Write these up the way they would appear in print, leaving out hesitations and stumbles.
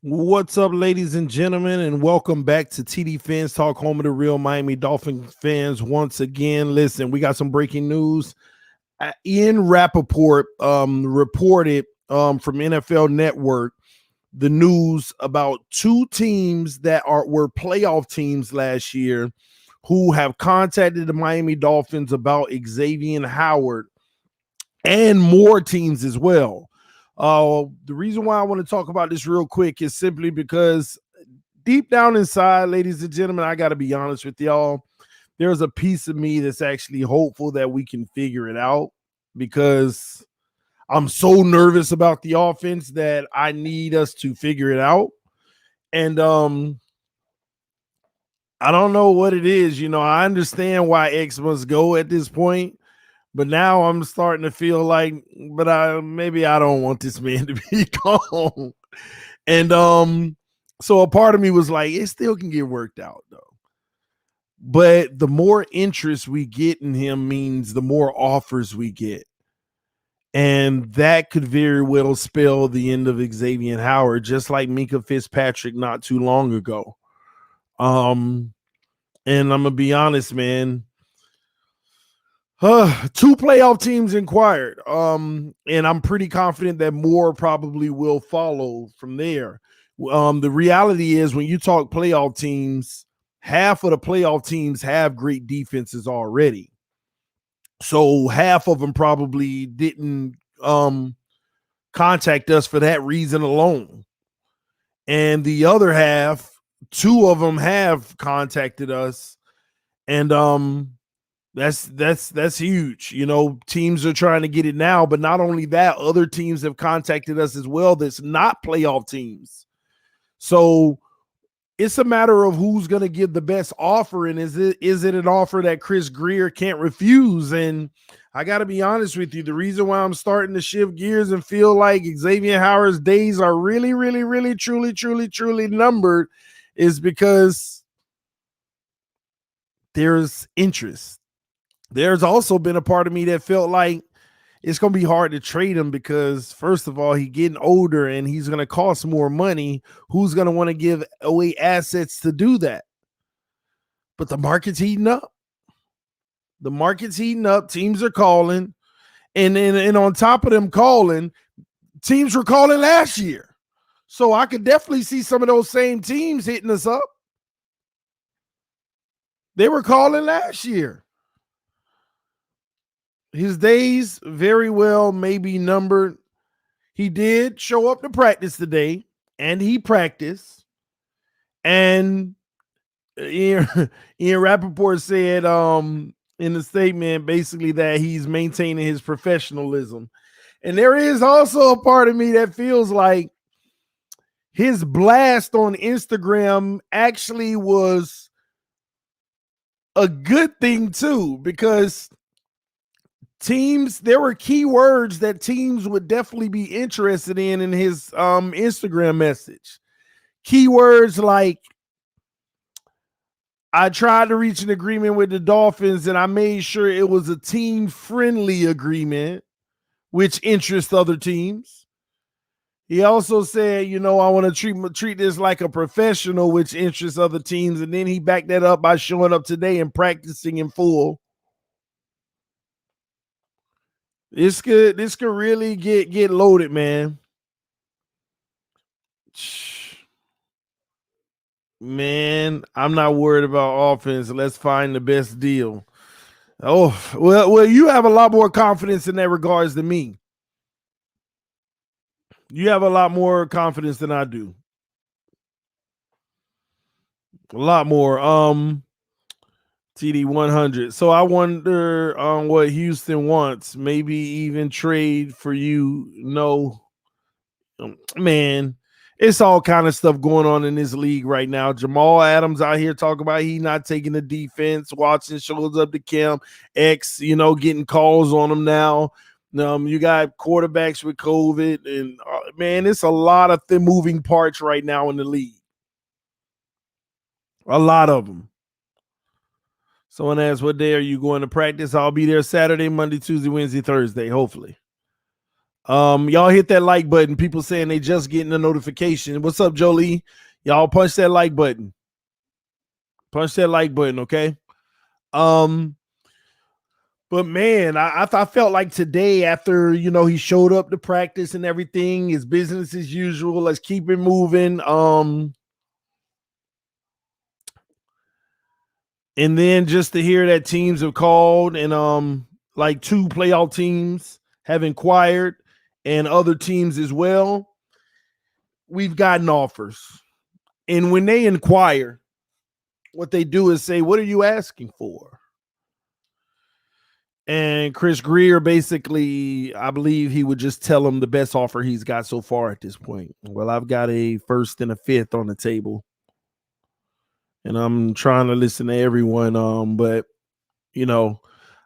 What's up, ladies and gentlemen, and welcome back to TD Fans Talk, home of the real Miami Dolphin fans. Once again, listen, we got some breaking news. Ian Rappaport reported from NFL Network the news about two teams that were playoff teams last year who have contacted the Miami Dolphins about Xavien Howard and more teams as well. The reason why I want to talk about this real quick is simply because deep down inside, ladies and gentlemen, I got to be honest with y'all. There's a piece of me that's actually hopeful that we can figure it out, because I'm so nervous about the offense that I need us to figure it out. And I don't know what it is. You know, I understand why X must go at this point, but now I'm starting to feel like, maybe I don't want this man to be gone. And so a part of me was like, it still can get worked out though. But the more interest we get in him means the more offers we get. And that could very well spell the end of Xavien Howard, just like Minkah Fitzpatrick not too long ago. And I'm gonna be honest, man. Two playoff teams inquired. And I'm pretty confident that more probably will follow from there. The reality is, when you talk playoff teams, half of the playoff teams have great defenses already. So half of them probably didn't contact us for that reason alone. And the other half, two of them have contacted us. And that's huge. You know, teams are trying to get it now, but not only that, other teams have contacted us as well that's not playoff teams. So it's a matter of who's going to give the best offer, and is it an offer that Chris Grier can't refuse? And I got to be honest with you, the reason why I'm starting to shift gears and feel like Xavien Howard's days are really, really, really, truly numbered is because there's interest. There's also been a part of me that felt like it's going to be hard to trade him because, first of all, he's getting older and he's going to cost more money. Who's going to want to give away assets to do that? But the market's heating up. The market's heating up. Teams are calling. And on top of them calling, teams were calling last year. So I could definitely see some of those same teams hitting us up. They were calling last year. His days very well may be numbered. He did show up to practice today, and he practiced. And Ian Rappaport said in the statement basically that he's maintaining his professionalism. And there is also a part of me that feels like his blast on Instagram actually was a good thing too, because there were keywords that teams would definitely be interested in his Instagram message. Keywords like, I tried to reach an agreement with the Dolphins and I made sure it was a team-friendly agreement, which interests other teams. He also said, I want to treat this like a professional, which interests other teams. And then he backed that up by showing up today and practicing in full. This could really get loaded, man. Man, I'm not worried about offense. Let's find the best deal. Oh, well, you have a lot more confidence in that regards than me. You have a lot more confidence than I do. A lot more. TD 100. So I wonder what Houston wants. Maybe even trade for you. No, man. It's all kind of stuff going on in this league right now. Jamal Adams out here talking about he not taking the defense. Watson shows up to camp. Getting calls on him now. You got quarterbacks with COVID. And, man, it's a lot of moving parts right now in the league. A lot of them. Someone asked, what day are you going to practice? I'll be there Saturday, Monday, Tuesday, Wednesday, Thursday, hopefully. Y'all hit that like button. People saying they just getting a notification. What's up, Jolie? Y'all punch that like button. Punch that like button, okay? But man, I felt like today after, he showed up to practice and everything, his business as usual. Let's keep it moving. And then just to hear that teams have called and like 2 playoff teams have inquired and other teams as well, we've gotten offers. And when they inquire, what they do is say, what are you asking for? And Chris Greer basically, I believe he would just tell them the best offer he's got so far at this point. Well, I've got a 1st and a 5th on the table. And I'm trying to listen to everyone. But,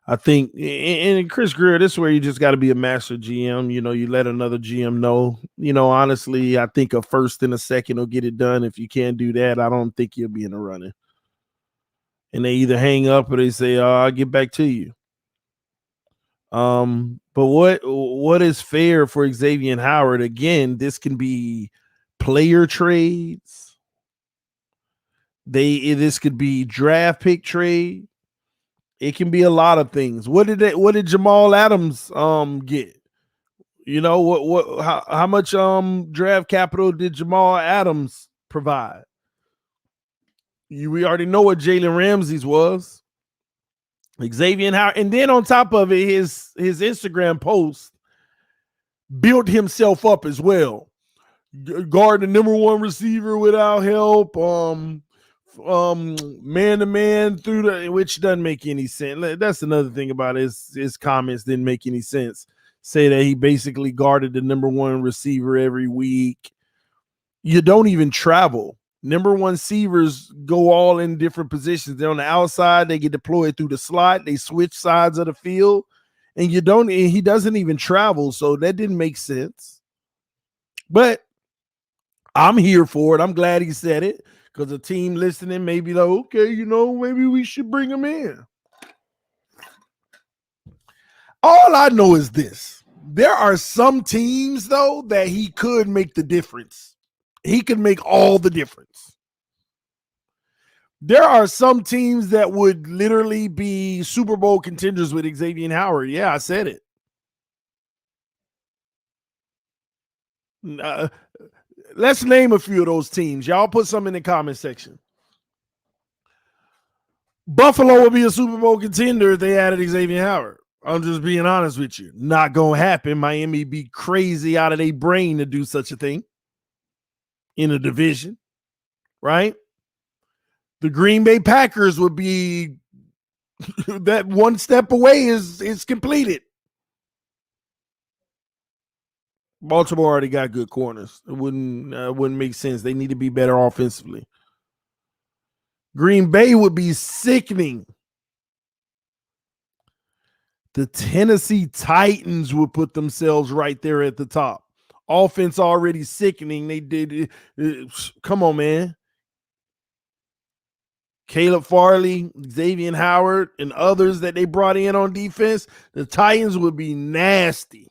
I think, and Chris Greer, this is where you just got to be a master GM. You let another GM know. Honestly, I think a 1st and a 2nd will get it done. If you can't do that, I don't think you'll be in the running. And they either hang up or they say, I'll get back to you. But what is fair for Xavien Howard? Again, this can be player trades. This could be draft pick trade. It can be a lot of things. What did Jamal Adams get? How much draft capital did Jamal Adams provide? We already know what Jalen Ramsey's was. Xavien Howard, and then on top of it, his Instagram post built himself up as well. Guard the number 1 receiver without help. Man-to-man which doesn't make any sense. That's another thing about his comments didn't make any sense. Say that he basically guarded the number 1 receiver every week. You don't even travel. Number 1 receivers go all in different positions. They're on the outside. They get deployed through the slot. They switch sides of the field, and he doesn't even travel. So that didn't make sense. But I'm here for it. I'm glad he said it. Because the team listening may be like, okay, maybe we should bring him in. All I know is this. There are some teams, though, that he could make the difference. He could make all the difference. There are some teams that would literally be Super Bowl contenders with Xavien Howard. Yeah, I said it. Let's name a few of those teams. Y'all put some in the comment section. Buffalo would be a Super Bowl contender if they added Xavien Howard. I'm just being honest with you. Not gonna happen. Miami be crazy out of their brain to do such a thing in a division, right? The Green Bay Packers would be that one step away is completed. Baltimore already got good corners. It wouldn't make sense. They need to be better offensively. Green Bay would be sickening. The Tennessee Titans would put themselves right there at the top. Offense already sickening. They did. Come on, man. Caleb Farley, Xavien Howard, and others that they brought in on defense. The Titans would be nasty.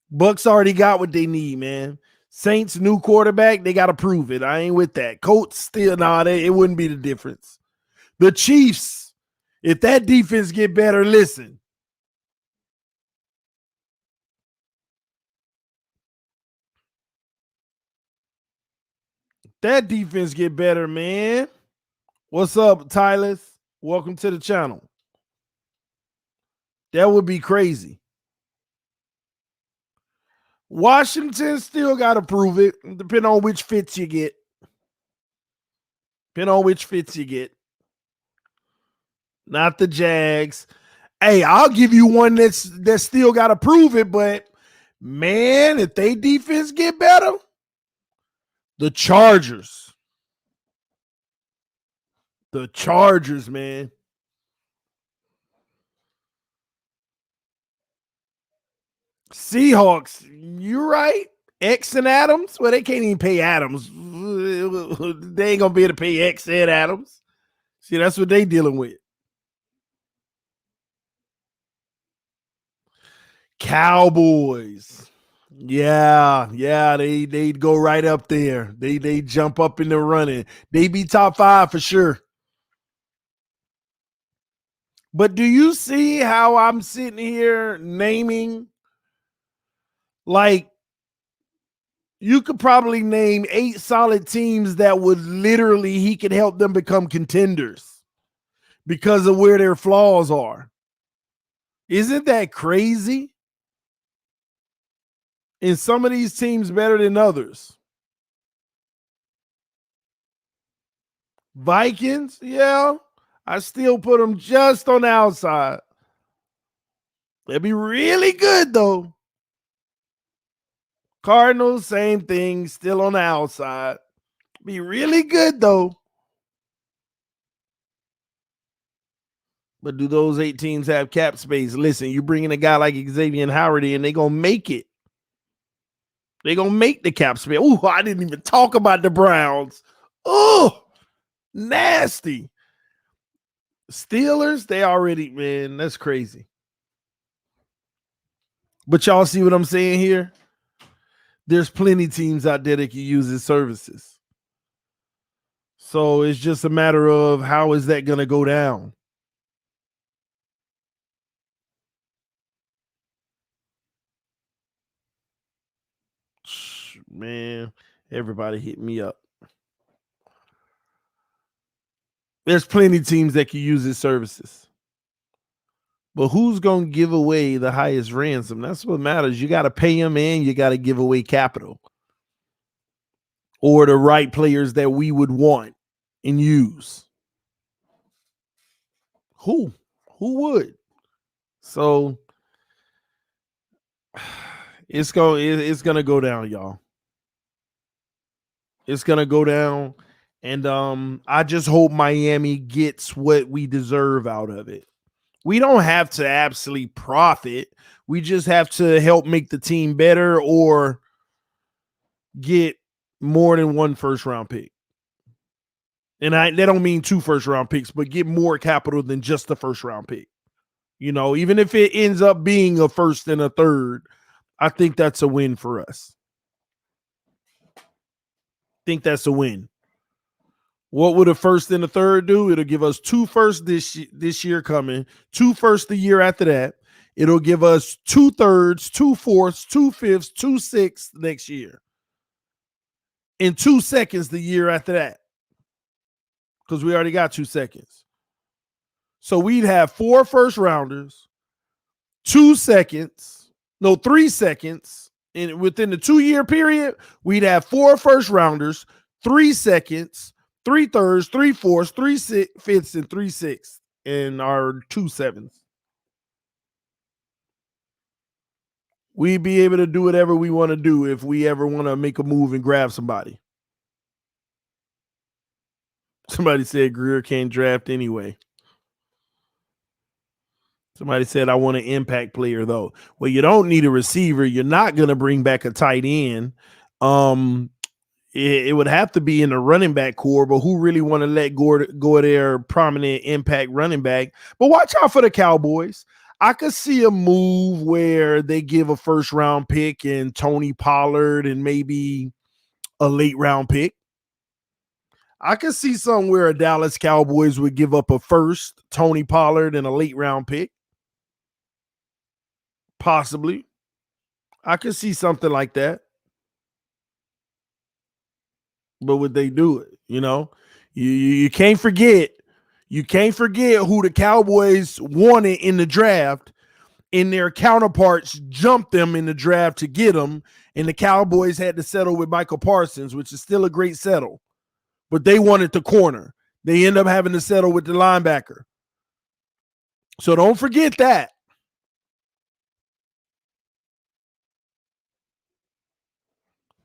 Bucks already got what they need, man. Saints new quarterback, they got to prove it. I ain't with that. Colts still, it wouldn't be the difference. The Chiefs, if that defense get better, listen. That defense get better, man. What's up, Tyler? Welcome to the channel. That would be crazy. Washington still got to prove it, depending on which fits you get. Not the Jags. Hey, I'll give you one that's still got to prove it, but man, if they defense get better, the Chargers. The Chargers, man. Seahawks, you're right. X and Adams. Well, they can't even pay Adams. They ain't gonna be able to pay X and Adams. See, that's what they dealing with. Cowboys. Yeah, they'd go right up there. They jump up in the running. They be top 5 for sure. But do you see how I'm sitting here naming? Like, you could probably name 8 solid teams that would literally, he could help them become contenders because of where their flaws are. Isn't that crazy? And some of these teams better than others. Vikings, yeah. I still put them just on the outside. They'd be really good, though. Cardinals, same thing, still on the outside. Be really good, though. But do those 8 teams have cap space? Listen, you bring in a guy like Xavien Howard in, they going to make it. They going to make the cap space. Oh, I didn't even talk about the Browns. Oh, nasty. Steelers, they already, man, that's crazy. But y'all see what I'm saying here? There's plenty teams out there that can use his services. So it's just a matter of how is that going to go down? Man, everybody hit me up. There's plenty of teams that can use his services. But who's going to give away the highest ransom? That's what matters. You got to pay him and you got to give away capital. Or the right players that we would want and use. Who would? So it's gonna go down, y'all. It's gonna go down. And I just hope Miami gets what we deserve out of it. We don't have to absolutely profit. We just have to help make the team better or get more than 1 first-round pick. And they don't mean 2 first-round picks, but get more capital than just the first-round pick. You know, even if it ends up being a first and a third, I think that's a win for us. Think that's a win. What would a first and a third do? It'll give us 2 firsts this year coming, 2 firsts the year after that. It'll give us 2 thirds, 2 fourths, 2 fifths, 2 sixths next year. And 2 seconds the year after that. Because we already got 2 seconds. So we'd have 4 first rounders, 2 seconds, no, 3 seconds. And within the 2-year period, we'd have 4 first rounders, 3 seconds, 3 thirds, 3 fourths, 3 fifths, and 3 sixths, and our 2 sevens. We'd be able to do whatever we want to do if we ever want to make a move and grab somebody. Somebody said Greer can't draft anyway. Somebody said I want an impact player though. Well, you don't need a receiver. You're not going to bring back a tight end. It would have to be in the running back core, but who really want to let go of their prominent impact running back? But watch out for the Cowboys. I could see a move where they give a first round pick and Tony Pollard and maybe a late round pick. I could see somewhere a Dallas Cowboys would give up a first, Tony Pollard, and a late round pick. Possibly. I could see something like that. But would they do it? You can't forget. You can't forget who the Cowboys wanted in the draft, and their counterparts jumped them in the draft to get them, and the Cowboys had to settle with Michael Parsons, which is still a great settle. But they wanted the corner. They end up having to settle with the linebacker. So don't forget that.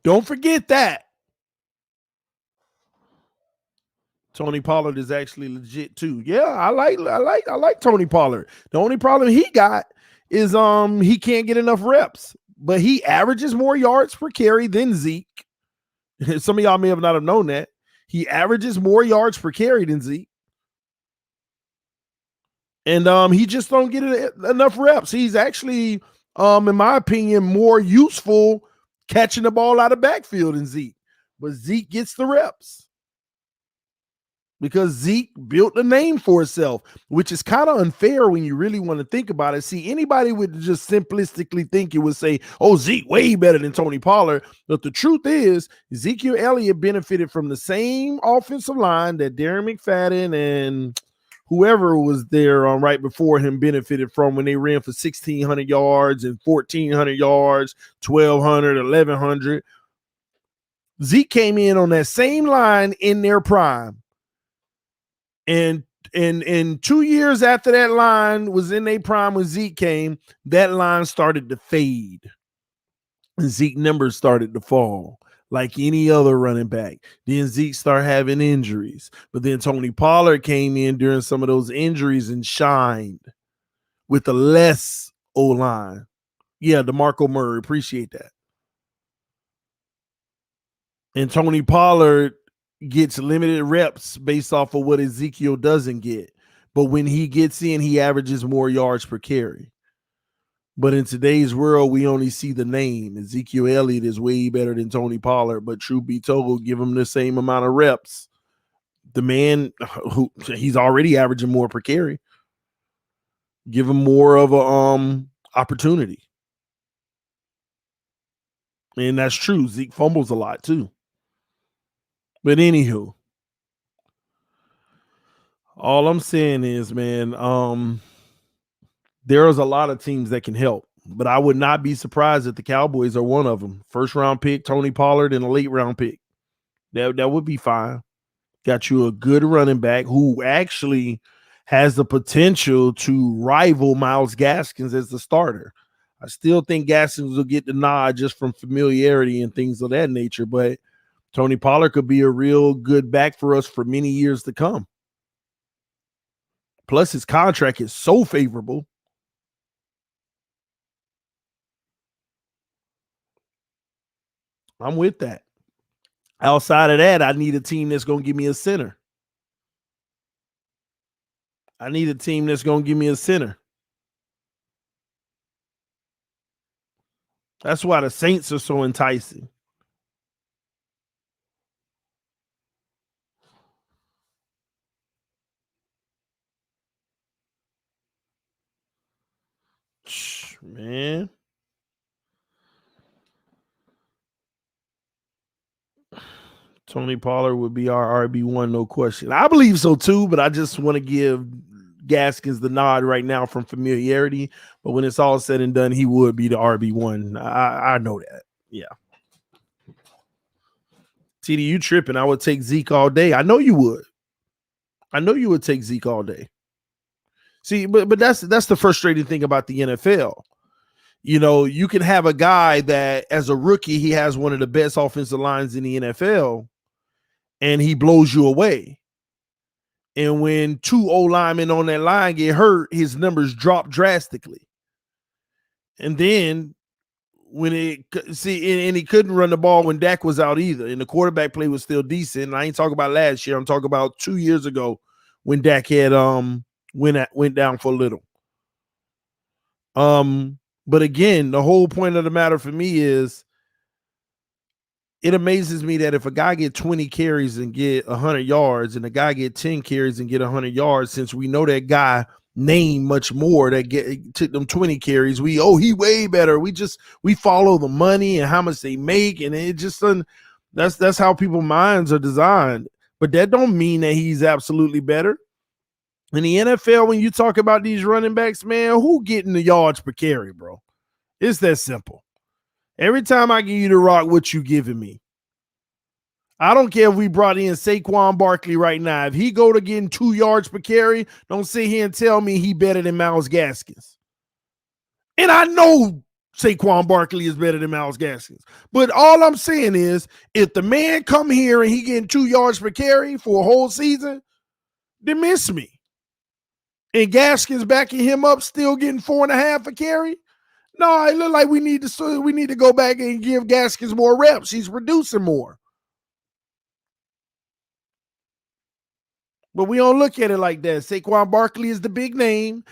Don't forget that. Tony Pollard is actually legit too. Yeah, I like Tony Pollard. The only problem he got is he can't get enough reps, but he averages more yards per carry than Zeke. Some of y'all may have not have known that. He averages more yards per carry than Zeke. And he just don't get enough reps. He's actually, in my opinion, more useful catching the ball out of backfield than Zeke. But Zeke gets the reps because Zeke built a name for himself, which is kind of unfair when you really want to think about it. See, anybody would just simplistically think it would say, oh, Zeke way better than Tony Pollard. But the truth is, Ezekiel Elliott benefited from the same offensive line that Darren McFadden and whoever was there right before him benefited from when they ran for 1,600 yards and 1,400 yards, 1,200, 1,100. Zeke came in on that same line in their prime. And 2 years after that line was in their prime when Zeke came, that line started to fade. And Zeke numbers started to fall like any other running back. Then Zeke started having injuries. But then Tony Pollard came in during some of those injuries and shined with a less O-line. Yeah, DeMarco Murray, appreciate that. And Tony Pollard gets limited reps based off of what Ezekiel doesn't get. But when he gets in, he averages more yards per carry. But in today's world, we only see the name. Ezekiel Elliott is way better than Tony Pollard. But truth be told, give him the same amount of reps. The man, he's already averaging more per carry. Give him more of a opportunity. And that's true. Zeke fumbles a lot too. But anywho, all I'm saying is, man, there's a lot of teams that can help. But I would not be surprised if the Cowboys are one of them. First round pick, Tony Pollard, and a late round pick. That would be fine. Got you a good running back who actually has the potential to rival Myles Gaskins as the starter. I still think Gaskins will get the nod just from familiarity and things of that nature, but Tony Pollard could be a real good back for us for many years to come. Plus, his contract is so favorable. I'm with that. Outside of that, I need a team that's going to give me a center. I need a team that's going to give me a center. That's why the Saints are so enticing. Man. Tony Pollard would be our RB1, no question. I believe so too, but I just want to give Gaskins the nod right now from familiarity, but when it's all said and done, he would be the RB1. I know that. Yeah. TD, you tripping. I would take Zeke all day. I know you would. I know you would take Zeke all day. See, but that's the frustrating thing about the NFL. You know, you can have a guy that as a rookie, he has one of the best offensive lines in the NFL, and he blows you away. And when two O linemen on that line get hurt, his numbers drop drastically. And then when and he couldn't run the ball when Dak was out either. And the quarterback play was still decent. And I ain't talking about last year. I'm talking about 2 years ago when Dak had went down for a little. But again, the whole point of the matter for me is it amazes me that if a guy get 20 carries and get 100 yards and a guy get 10 carries and get 100 yards, since we know that guy named much more that took them 20 carries, he way better. We follow the money and how much they make, and it just doesn't. That's how people's minds are designed. But that don't mean that he's absolutely better. In the NFL, when you talk about these running backs, man, who getting the yards per carry, bro? It's that simple. Every time I give you the rock, what you giving me? I don't care if we brought in Saquon Barkley right now. If he go to getting 2 yards per carry, don't sit here and tell me he better than Myles Gaskins. And I know Saquon Barkley is better than Myles Gaskins. But all I'm saying is, if the man come here and he getting 2 yards per carry for a whole season, then miss me. And Gaskins backing him up, still getting 4.5 a carry. No, it look like we need to go back and give Gaskins more reps. He's reducing more. But we don't look at it like that. Saquon Barkley is the big name,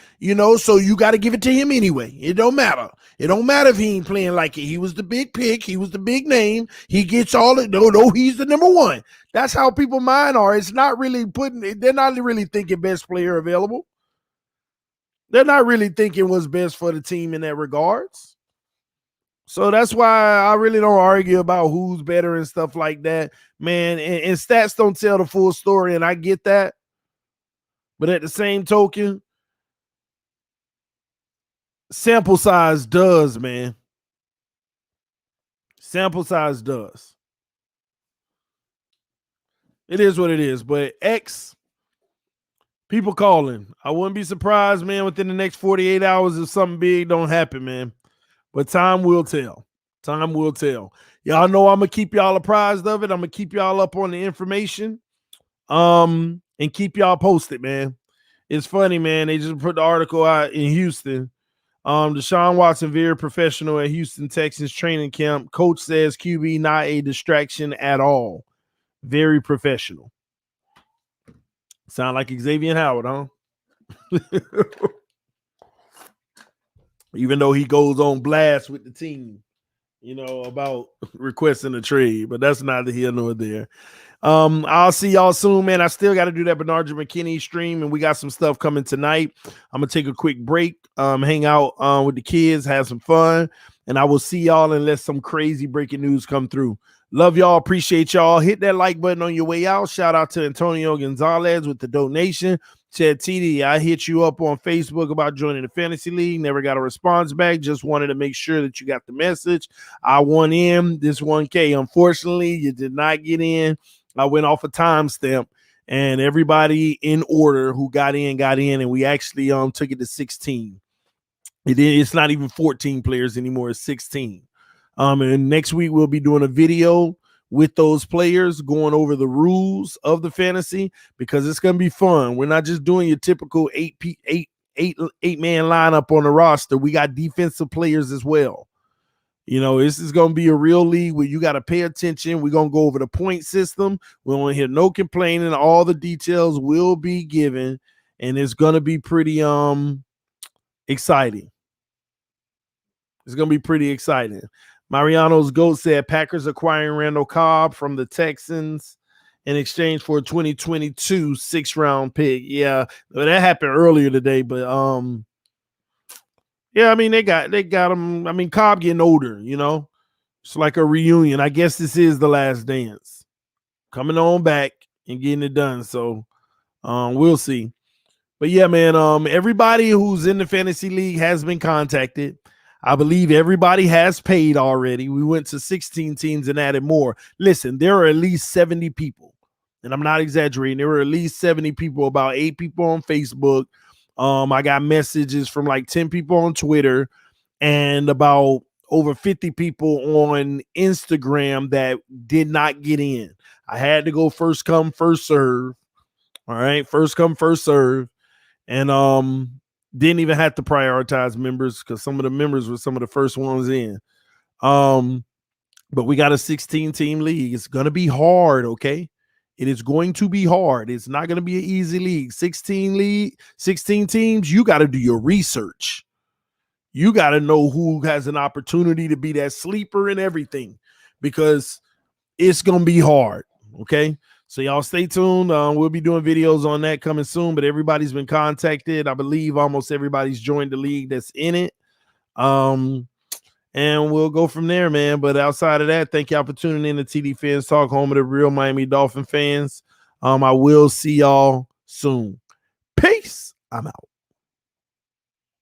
so you got to give it to him anyway. It don't matter. It don't matter if he ain't playing like it. He was the big pick. He was the big name. He gets all it. No, he's the number one. That's how people's mind are. It's not really they're not really thinking best player available. They're not really thinking what's best for the team in that regards. So that's why I really don't argue about who's better and stuff like that, man. And stats don't tell the full story, and I get that. But at the same token, sample size does, man. Sample size does. It is what it is. But people calling. I wouldn't be surprised, man, within the next 48 hours if something big don't happen, man. But time will tell. Time will tell. Y'all know I'm going to keep y'all apprised of it. I'm going to keep y'all up on the information and keep y'all posted, man. It's funny, man. They just put the article out in Houston. Deshaun Watson, very professional at Houston Texans training camp. Coach says QB not a distraction at all. Very professional. Sound like Xavien Howard, huh? Even though he goes on blast with the team, about requesting a trade, but that's neither here nor there. I'll see y'all soon, man. I still got to do that Bernard McKinney stream, and we got some stuff coming tonight. I'm gonna take a quick break, hang out with the kids, have some fun, and I will see y'all unless some crazy breaking news come through. Love y'all, appreciate y'all. Hit that like button on your way out. Shout out to Antonio Gonzalez with the donation. Said, TD, I hit you up on Facebook about joining the fantasy league. Never got a response back. Just wanted to make sure that you got the message. I won in this 1K. Unfortunately, you did not get in. I went off a timestamp, and everybody in order who got in, and we actually took it to 16. It's not even 14 players anymore. It's 16. And next week we'll be doing a video with those players going over the rules of the fantasy, because it's going to be fun. We're not just doing your typical eight-man lineup on the roster. We got defensive players as well. This is going to be a real league where you got to pay attention. We're going to go over the point system. We don't hear no complaining. All the details will be given, and it's going to be pretty exciting. It's going to be pretty exciting. Mariano's GOAT said Packers acquiring Randall Cobb from the Texans in exchange for a 2022 6th-round pick. Yeah, that happened earlier today, but yeah, I mean they got him. I mean, Cobb getting older, It's like a reunion. I guess this is the last dance. Coming on back and getting it done. So we'll see. But yeah, man, everybody who's in the fantasy league has been contacted. I believe everybody has paid already. We went to 16 teams and added more. Listen, there are at least 70 people, and I'm not exaggerating. There were at least 70 people, about 8 people on Facebook. I got messages from like 10 people on Twitter and about over 50 people on Instagram that did not get in. I had to go first come, first serve. All right, first come, first serve. And didn't even have to prioritize members because some of the members were some of the first ones in. But we got a 16 team league. It's gonna be hard, okay? It is going to be hard. It's not gonna be an easy league. 16 teams, you got to do your research. You got to know who has an opportunity to be that sleeper and everything, because it's gonna be hard, okay? So y'all stay tuned. We'll be doing videos on that coming soon, but everybody's been contacted. I believe almost everybody's joined the league that's in it. And we'll go from there, man. But outside of that, thank y'all for tuning in to TD Fans Talk, home of the real Miami Dolphin fans. I will see y'all soon. Peace. I'm out.